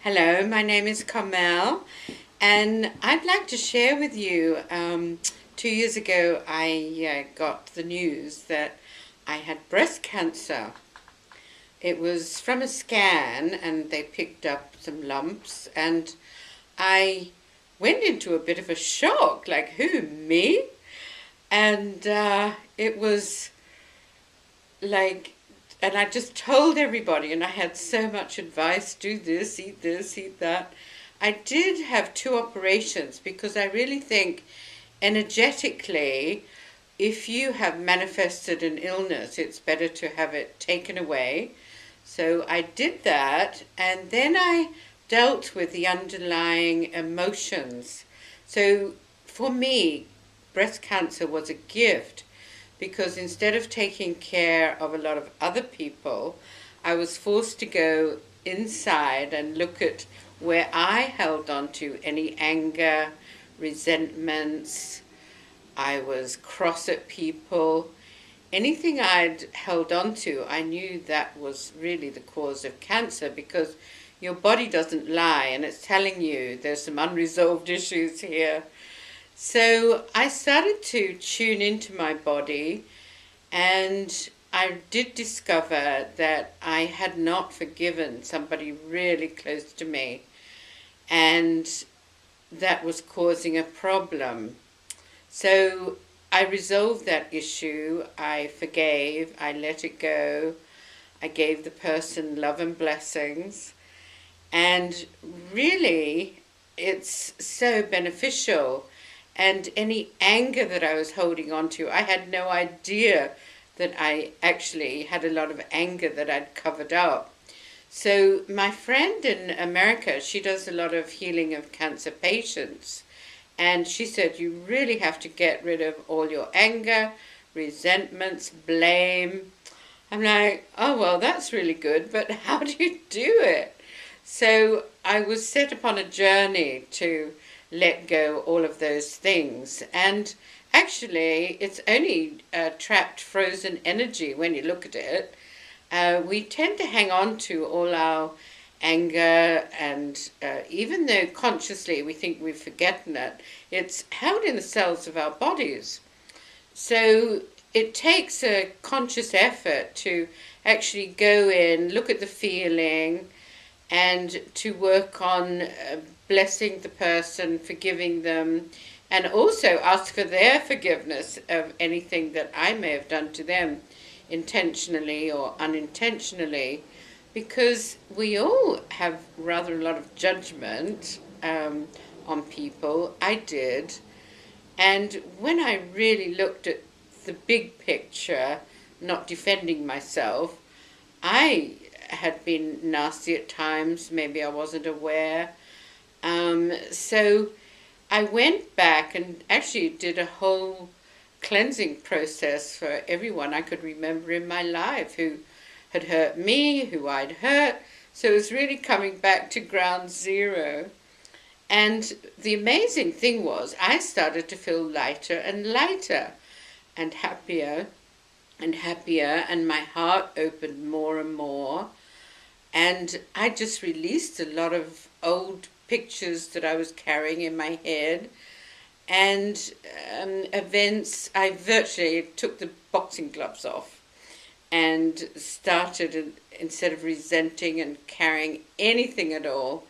Hello, my name is Carmel, and I'd like to share with you. 2 years ago, I got the news that I had breast cancer. It was from a scan, and they picked up some lumps, and I went into a bit of a shock, like, who, me? And it was like, and I just told everybody, and I had so much advice: do this, eat that. I did have two operations because I really think energetically, if you have manifested an illness, it's better to have it taken away. So I did that, and then I dealt with the underlying emotions. So for me, breast cancer was a gift because instead of taking care of a lot of other people, I was forced to go inside and look at where I held on to any anger, resentments. I was cross at people. Anything I'd held on to, I knew that was really the cause of cancer, because your body doesn't lie and it's telling you there's some unresolved issues here. So I started to tune into my body, and I did discover that I had not forgiven somebody really close to me, and that was causing a problem. So I resolved that issue. I forgave, I let it go, I gave the person love and blessings, and really it's so beneficial. And any anger that I was holding on to, I had no idea that I actually had a lot of anger that I'd covered up. So my friend in America, she does a lot of healing of cancer patients. And she said, you really have to get rid of all your anger, resentments, blame. I'm like, oh, well, that's really good, but how do you do it? So I was set upon a journey to let go all of those things. And actually, it's only trapped, frozen energy when you look at it. We tend to hang on to all our anger, and even though consciously we think we've forgotten it, it's held in the cells of our bodies. So it takes a conscious effort to actually go in, look at the feeling, and to work on blessing the person, forgiving them, and also ask for their forgiveness of anything that I may have done to them, intentionally or unintentionally, because we all have rather a lot of judgment on people. I did. And when I really looked at the big picture, not defending myself, I had been nasty at times. Maybe I wasn't aware. So I went back and actually did a whole cleansing process for everyone I could remember in my life who had hurt me, who I'd hurt. So it was really coming back to ground zero. And the amazing thing was, I started to feel lighter and lighter, and happier and happier, and my heart opened more and more. And I just released a lot of old pictures that I was carrying in my head, and events. I virtually took the boxing gloves off and started, instead of resenting and carrying anything at all,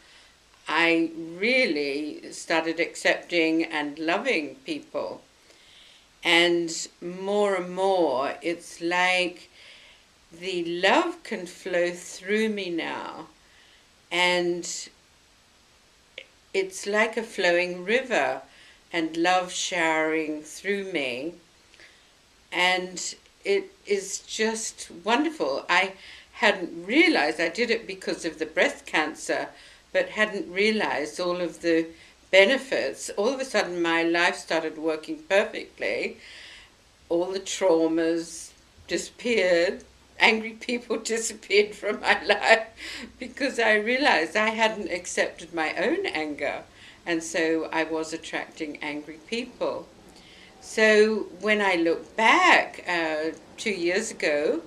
I really started accepting and loving people. And more, it's like the love can flow through me now, and it's like a flowing river, and love showering through me, and it is just wonderful. I hadn't realized I did it because of the breast cancer, but hadn't realized all of the benefits. All of a sudden my life started working perfectly. All the traumas disappeared. Angry people disappeared from my life because I realized I hadn't accepted my own anger, and so I was attracting angry people. So when I look back 2 years ago,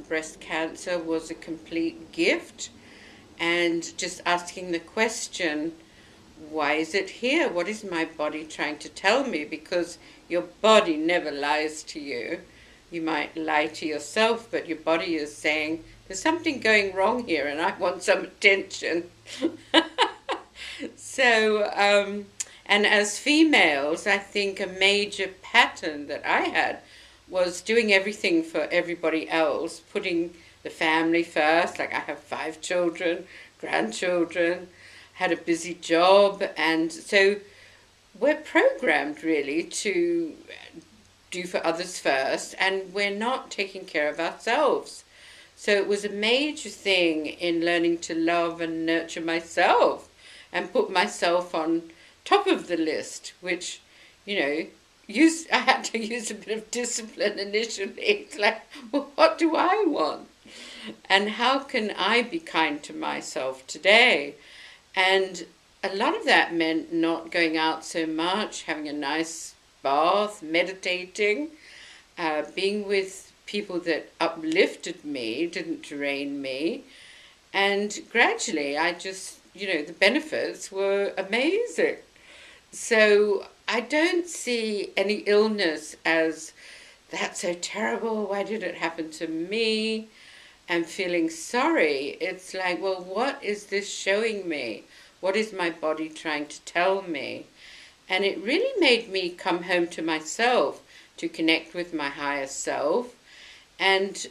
breast cancer was a complete gift, and just asking the question, why is it here? What is my body trying to tell me? Because your body never lies to you. You might lie to yourself, but your body is saying, there's something going wrong here and I want some attention. So, and as females, I think a major pattern that I had was doing everything for everybody else, putting the family first. Like I have 5 children, grandchildren, had a busy job, and so we're programmed really to do for others first, and we're not taking care of ourselves. So it was a major thing in learning to love and nurture myself and put myself on top of the list, which, you know, I had to use a bit of discipline initially. It's like, well, what do I want? And how can I be kind to myself today? And a lot of that meant not going out so much, having a nice bath, meditating, being with people that uplifted me, didn't drain me. And gradually I just, the benefits were amazing. So I don't see any illness as, that's so terrible, why did it happen to me? And feeling sorry. It's like, well, what is this showing me? What is my body trying to tell me? And it really made me come home to myself, to connect with my higher self. And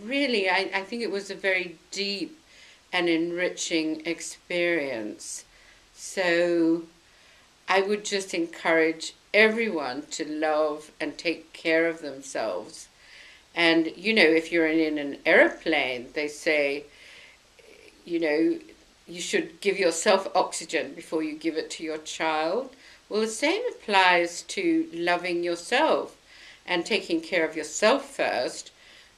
really, I think it was a very deep and enriching experience. So I would just encourage everyone to love and take care of themselves. And, if you're in an airplane, they say, you should give yourself oxygen before you give it to your child. Well, the same applies to loving yourself and taking care of yourself first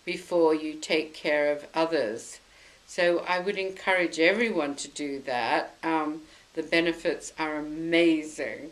before you take care of others. So I would encourage everyone to do that. The benefits are amazing.